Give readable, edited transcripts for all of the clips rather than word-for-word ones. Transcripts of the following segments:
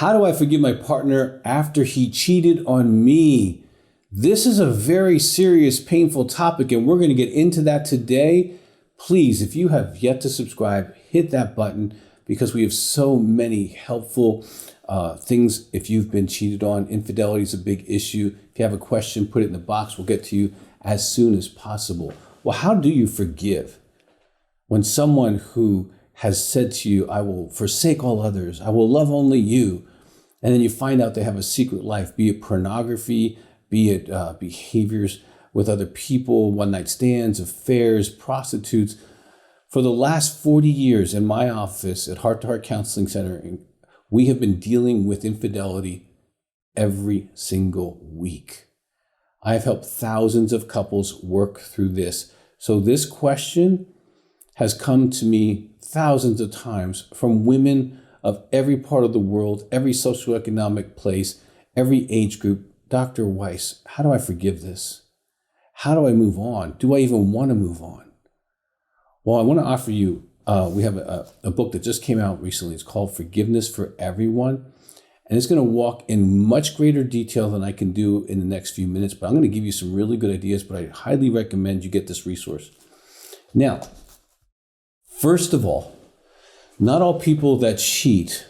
How do I forgive my partner after he cheated on me? This is a very serious, painful topic, and we're going to get into that today. Please, if you have yet to subscribe, hit that button because we have so many helpful things. If you've been cheated on, infidelity is a big issue. If you have a question, put it in the box. We'll get to you as soon as possible. Well, how do you forgive when someone who has said to you, I will forsake all others, I will love only you, and then you find out they have a secret life, be it pornography, be it behaviors with other people, one-night stands, affairs, prostitutes. For the last 40 years in my office at Heart to Heart Counseling Center, we have been dealing with infidelity every single week. I have helped thousands of couples work through this. So this question has come to me thousands of times from women of every part of the world, every socioeconomic place, every age group. Dr. Weiss, how do I forgive this? How do I move on? Do I even want to move on? Well, I want to offer you, we have a book that just came out recently. It's called Forgiveness for Everyone. And it's going to walk in much greater detail than I can do in the next few minutes. But I'm going to give you some really good ideas, but I highly recommend you get this resource. Now, first of all, not all people that cheat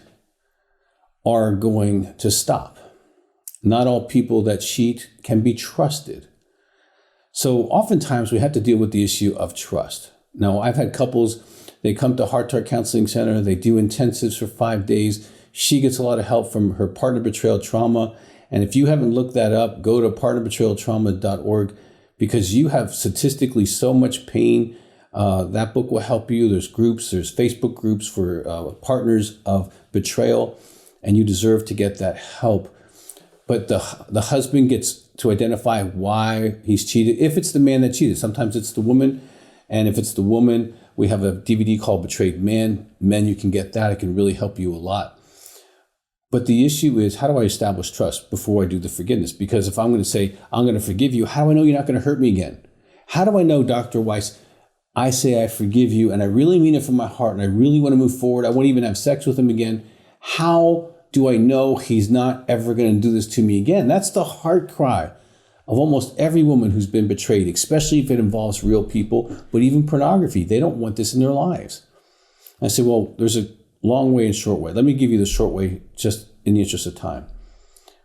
are going to stop. Not all people that cheat can be trusted. So oftentimes we have to deal with the issue of trust. Now, I've had couples, they come to Heart to Heart Counseling Center, they do intensives for 5 days. She gets a lot of help from her partner betrayal trauma. And if you haven't looked that up, go to partnerbetrayaltrauma.org because you have statistically so much pain. That book will help you. There's groups, there's Facebook groups for partners of betrayal, and you deserve to get that help. But the husband gets to identify why he's cheated. If it's the man that cheated, sometimes it's the woman. And if it's the woman, we have a DVD called Betrayed Man. Men, you can get that. It can really help you a lot. But the issue is, how do I establish trust before I do the forgiveness? Because if I'm going to say, I'm going to forgive you, how do I know you're not going to hurt me again? How do I know, Dr. Weiss, I say I forgive you and I really mean it from my heart and I really want to move forward. I won't even have sex with him again. How do I know he's not ever going to do this to me again? That's the heart cry of almost every woman who's been betrayed, especially if it involves real people, but even pornography. They don't want this in their lives. I say, well, there's a long way and short way. Let me give you the short way just in the interest of time.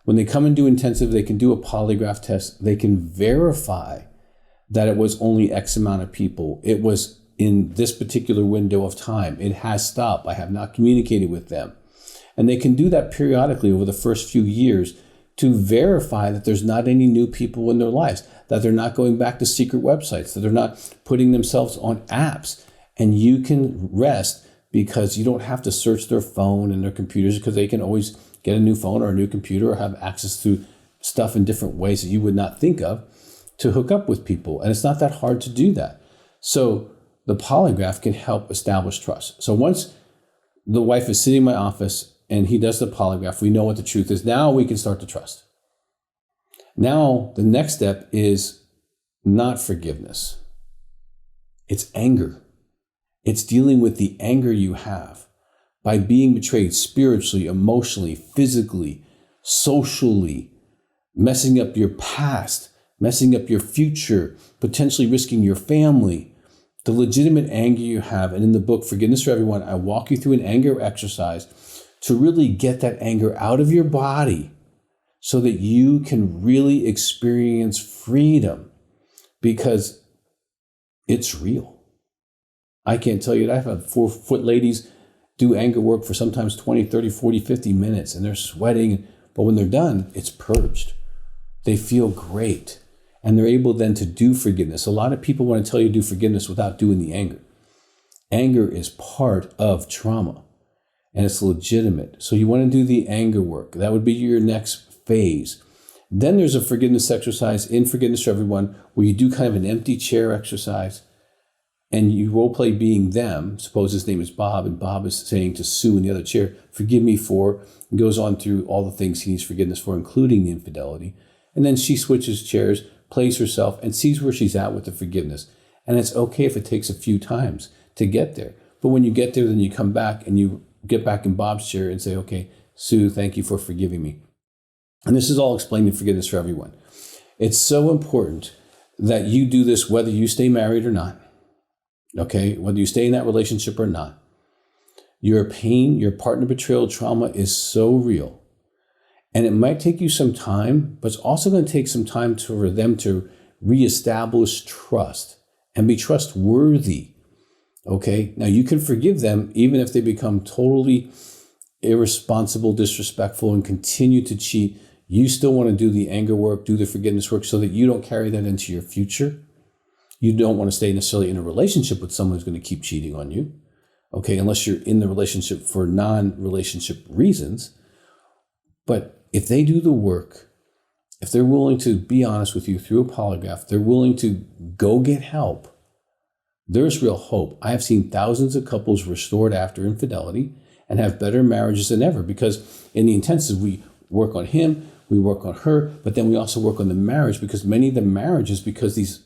When they come and do intensive, they can do a polygraph test. They can verify that it was only X amount of people. It was in this particular window of time. It has stopped. I have not communicated with them. And they can do that periodically over the first few years to verify that there's not any new people in their lives, that they're not going back to secret websites, that they're not putting themselves on apps. And you can rest because you don't have to search their phone and their computers because they can always get a new phone or a new computer or have access to stuff in different ways that you would not think of to hook up with people. And it's not that hard to do that. So the polygraph can help establish trust. So once the wife is sitting in my office and he does the polygraph, we know what the truth is. Now we can start to trust. Now the next step is not forgiveness. It's anger. It's dealing with the anger you have by being betrayed spiritually, emotionally, physically, socially, messing up your past, messing up your future, potentially risking your family, the legitimate anger you have. And in the book, Forgiveness for Everyone, I walk you through an anger exercise to really get that anger out of your body so that you can really experience freedom because it's real. I can't tell you that I've had 4-foot ladies do anger work for sometimes 20, 30, 40, 50 minutes and they're sweating. But when they're done, it's purged. They feel great. And they're able then to do forgiveness. A lot of people want to tell you to do forgiveness without doing the anger. Anger is part of trauma and it's legitimate. So you want to do the anger work. That would be your next phase. Then there's a forgiveness exercise in Forgiveness for Everyone where you do kind of an empty chair exercise and you role play being them. Suppose his name is Bob and Bob is saying to Sue in the other chair, forgive me for, and goes on through all the things he needs forgiveness for, including the infidelity. And then she switches chairs, plays herself, and sees where she's at with the forgiveness. And it's okay if it takes a few times to get there. But when you get there, then you come back and you get back in Bob's chair and say, okay, Sue, thank you for forgiving me. And this is all explained in Forgiveness for Everyone. It's so important that you do this whether you stay married or not, okay? Whether you stay in that relationship or not. Your pain, your partner betrayal trauma is so real. And it might take you some time, but it's also going to take some time for them to reestablish trust and be trustworthy, okay? Now, you can forgive them even if they become totally irresponsible, disrespectful, and continue to cheat. You still want to do the anger work, do the forgiveness work so that you don't carry that into your future. You don't want to stay necessarily in a relationship with someone who's going to keep cheating on you, okay, unless you're in the relationship for non-relationship reasons. But if they do the work, if they're willing to be honest with you through a polygraph, they're willing to go get help, there's real hope. I have seen thousands of couples restored after infidelity and have better marriages than ever, because in the intensive, we work on him, we work on her, but then we also work on the marriage, because many of the marriages, because these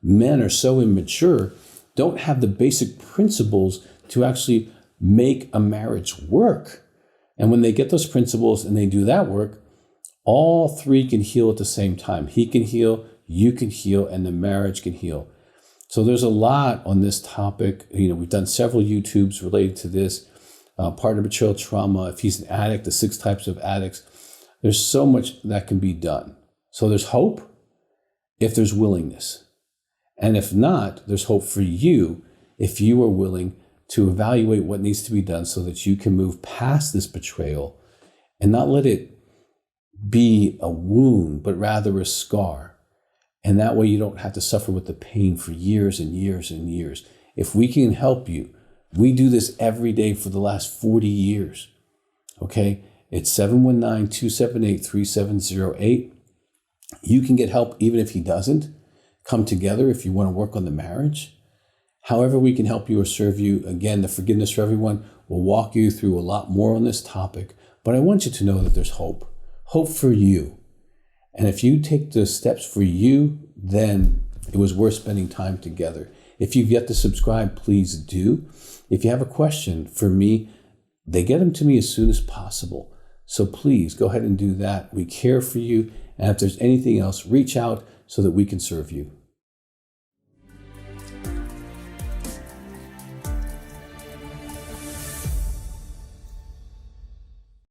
men are so immature, don't have the basic principles to actually make a marriage work. And when they get those principles and they do that work, all three can heal at the same time. He can heal, you can heal, and the marriage can heal. So there's a lot on this topic. We've done several YouTubes related to this. Partner betrayal trauma, if he's an addict, the 6 types of addicts. There's so much that can be done. So there's hope if there's willingness. And if not, there's hope for you if you are willing to evaluate what needs to be done so that you can move past this betrayal and not let it be a wound, but rather a scar. And that way you don't have to suffer with the pain for years and years and years. If we can help you, we do this every day for the last 40 years, okay? It's 719-278-3708. You can get help even if he doesn't. Come together if you want to work on the marriage. However we can help you or serve you. Again, the Forgiveness for Everyone will walk you through a lot more on this topic, but I want you to know that there's hope. Hope for you. And if you take the steps for you, then it was worth spending time together. If you've yet to subscribe, please do. If you have a question for me, they get them to me as soon as possible. So please go ahead and do that. We care for you. And if there's anything else, reach out so that we can serve you.